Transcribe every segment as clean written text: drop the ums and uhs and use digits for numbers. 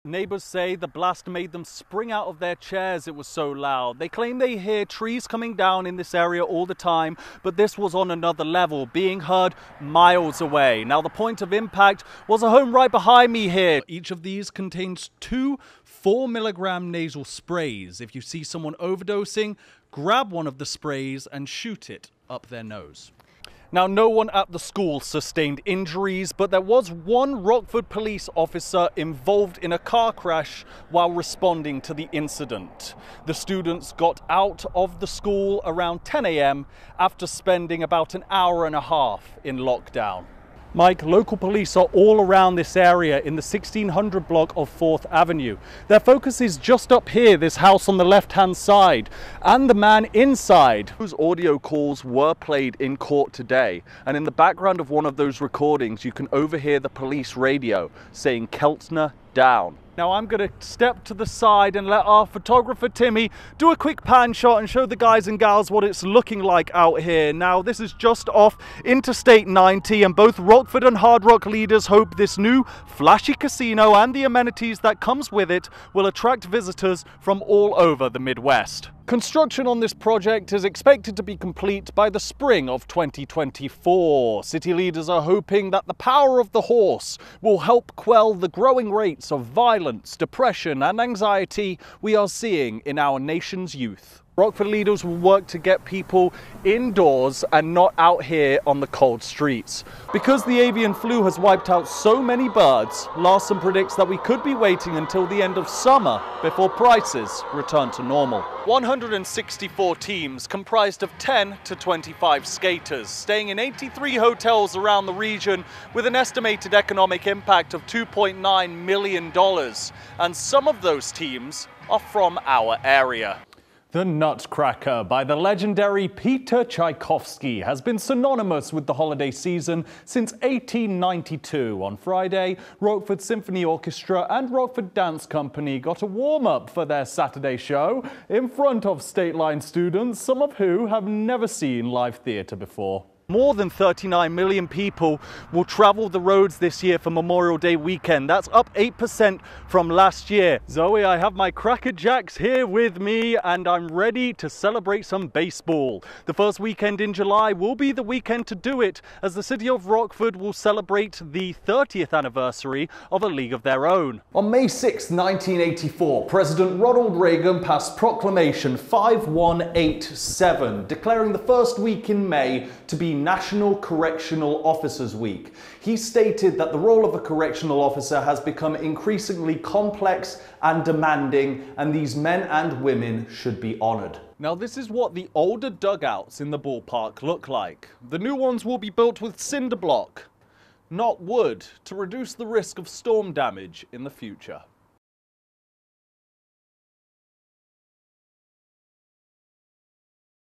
Neighbours say the blast made them spring out of their chairs, it was so loud. They claim they hear trees coming down in this area all the time, but this was on another level, being heard miles away. Now the point of impact was a home right behind me here. Each of these contains 2 4-milligram nasal sprays. If you see someone overdosing, grab one of the sprays and shoot it up their nose. Now, no one at the school sustained injuries, but there was one Rockford police officer involved in a car crash while responding to the incident. The students got out of the school around 10 a.m. after spending about an hour and a half in lockdown. Mike, local police are all around this area in the 1600 block of 4th Avenue. Their focus is just up here, this house on the left-hand side, and the man inside, whose audio calls were played in court today. And in the background of one of those recordings, you can overhear the police radio saying "Keltner down." Now I'm going to step to the side and let our photographer Timmy do a quick pan shot and show the guys and gals what it's looking like out here. Now this is just off Interstate 90, and both Rockford and Hard Rock leaders hope this new flashy casino and the amenities that comes with it will attract visitors from all over the Midwest. Construction on this project is expected to be complete by the spring of 2024. City leaders are hoping that the power of the horse will help quell the growing rates of violence, depression and anxiety we are seeing in our nation's youth. Rockford leaders will work to get people indoors and not out here on the cold streets. Because the avian flu has wiped out so many birds, Larson predicts that we could be waiting until the end of summer before prices return to normal. 164 teams comprised of 10 to 25 skaters, staying in 83 hotels around the region with an estimated economic impact of $2.9 million. And some of those teams are from our area. The Nutcracker by the legendary Peter Tchaikovsky has been synonymous with the holiday season since 1892. On Friday, Rockford Symphony Orchestra and Rockford Dance Company got a warm-up for their Saturday show in front of State Line students, some of who have never seen live theatre before. More than 39 million people will travel the roads this year for Memorial Day weekend. That's up 8% from last year. Zoe, I have my Cracker Jacks here with me and I'm ready to celebrate some baseball. The first weekend in July will be the weekend to do it, as the city of Rockford will celebrate the 30th anniversary of a league of their own. On May 6, 1984, President Ronald Reagan passed Proclamation 5187, declaring the first week in May to be National Correctional Officers Week. He stated that the role of a correctional officer has become increasingly complex and demanding, and these men and women should be honored. Now this is what the older dugouts in the ballpark look like. The new ones will be built with cinder block, not wood, to reduce the risk of storm damage in the future.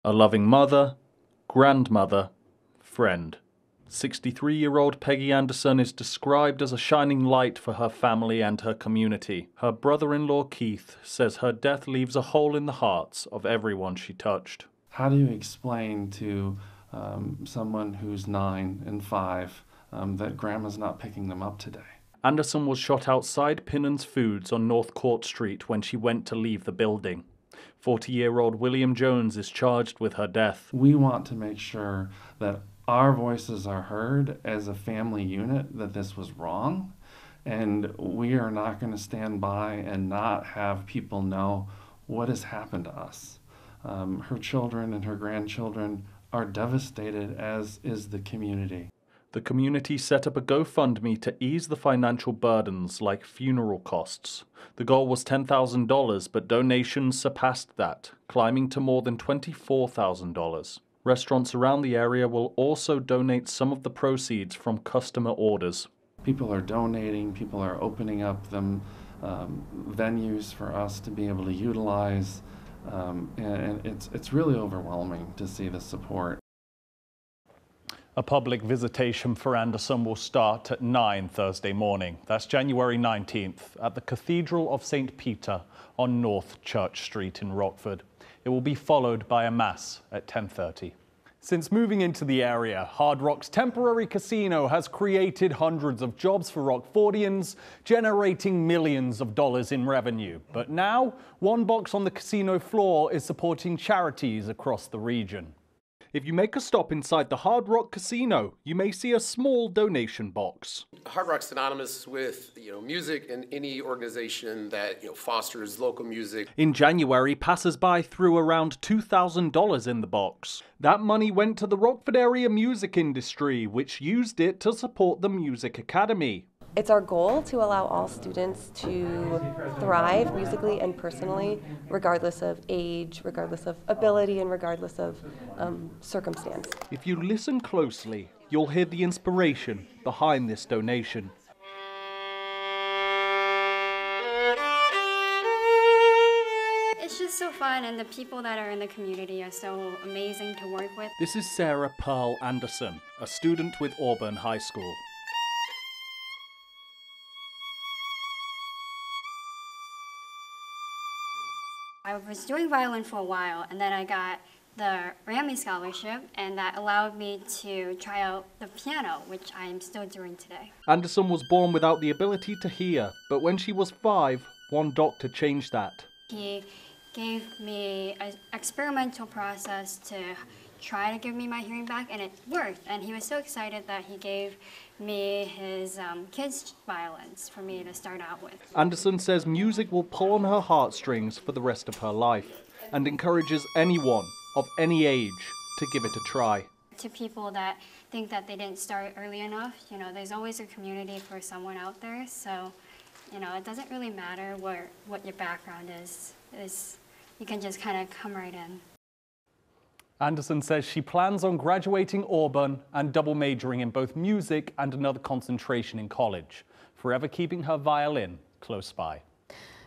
A loving mother, grandmother, friend. 63-year-old Peggy Anderson is described as a shining light for her family and her community. Her brother-in-law Keith says her death leaves a hole in the hearts of everyone she touched. How do you explain to someone who's 9 and 5 that grandma's not picking them up today? Anderson was shot outside Pinnan's Foods on North Court Street when she went to leave the building. 40-year-old William Jones is charged with her death. We want to make sure that our voices are heard as a family unit, that this was wrong, and we are not going to stand by and not have people know what has happened to us. Her children and her grandchildren are devastated, as is the community. The community set up a GoFundMe to ease the financial burdens like funeral costs. The goal was $10,000, but donations surpassed that, climbing to more than $24,000. Restaurants around the area will also donate some of the proceeds from customer orders. People are donating, people are opening up them venues for us to be able to utilize, and it's really overwhelming to see the support. A public visitation for Anderson will start at 9 Thursday morning. That's January 19th at the Cathedral of St. Peter on North Church Street in Rockford. It will be followed by a mass at 10:30. Since moving into the area, Hard Rock's temporary casino has created hundreds of jobs for Rockfordians, generating millions of dollars in revenue. But now, one box on the casino floor is supporting charities across the region. If you make a stop inside the Hard Rock Casino, you may see a small donation box. Hard Rock's synonymous with, music and any organization that, fosters local music. In January, passers-by threw around $2,000 in the box. That money went to the Rockford area music industry, which used it to support the Music Academy. It's our goal to allow all students to thrive musically and personally, regardless of age, regardless of ability, and regardless of circumstance. If you listen closely, you'll hear the inspiration behind this donation. It's just so fun, and the people that are in the community are so amazing to work with. This is Sarah Pearl Anderson, a student with Auburn High School. I was doing violin for a while, and then I got the Rammy Scholarship, and that allowed me to try out the piano, which I am still doing today. Anderson was born without the ability to hear, but when she was 5, one doctor changed that. He gave me an experimental process to try to give me my hearing back, and it worked. And he was so excited that he gave me his kids' violins for me to start out with. Anderson says music will pull on her heartstrings for the rest of her life and encourages anyone of any age to give it a try. To people that think that they didn't start early enough, there's always a community for someone out there. So, it doesn't really matter what your background is. You can just kind of come right in. Anderson says she plans on graduating Auburn and double majoring in both music and another concentration in college, forever keeping her violin close by.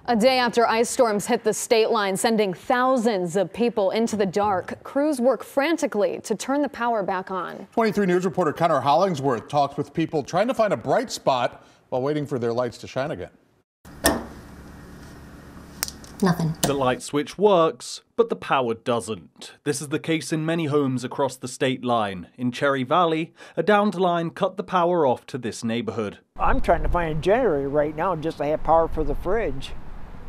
A day after ice storms hit the state line, sending thousands of people into the dark, crews work frantically to turn the power back on. 23 News reporter Conor Hollingsworth talks with people trying to find a bright spot while waiting for their lights to shine again. Nothing. The light switch works, but the power doesn't. This is the case in many homes across the state line. In Cherry Valley, a downed line cut the power off to this neighborhood. I'm trying to find a generator right now just to have power for the fridge.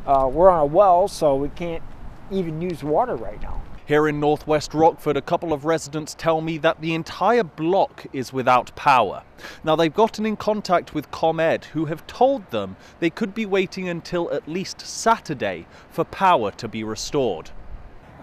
We're on a well, so we can't even use water right now. Here in northwest Rockford, a couple of residents tell me that the entire block is without power. Now, they've gotten in contact with ComEd, who have told them they could be waiting until at least Saturday for power to be restored.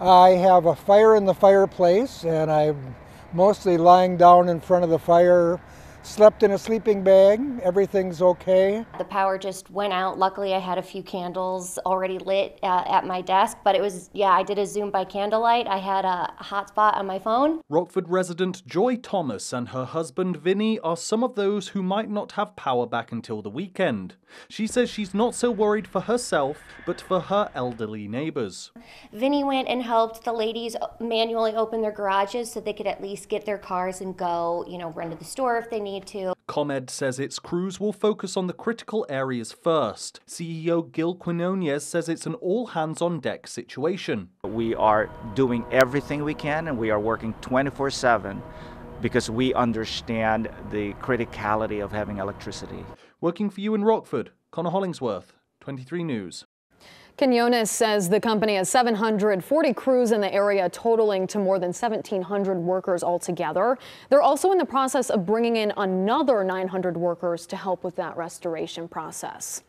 I have a fire in the fireplace, and I'm mostly lying down in front of the fire, slept in a sleeping bag. Everything's okay. The power just went out. Luckily, I had a few candles already lit at my desk, but it was, I did a Zoom by candlelight. I had a hotspot on my phone. Rockford resident Joy Thomas and her husband Vinny are some of those who might not have power back until the weekend. She says she's not so worried for herself, but for her elderly neighbors. Vinny went and helped the ladies manually open their garages so they could at least get their cars and go, run to the store if they need to. ComEd says its crews will focus on the critical areas first. CEO Gil Quinonez says it's an all-hands-on-deck situation. We are doing everything we can, and we are working 24/7 because we understand the criticality of having electricity. Working for you in Rockford, Conor Hollingsworth, 23 News. Quinonez says the company has 740 crews in the area, totaling to more than 1,700 workers altogether. They're also in the process of bringing in another 900 workers to help with that restoration process.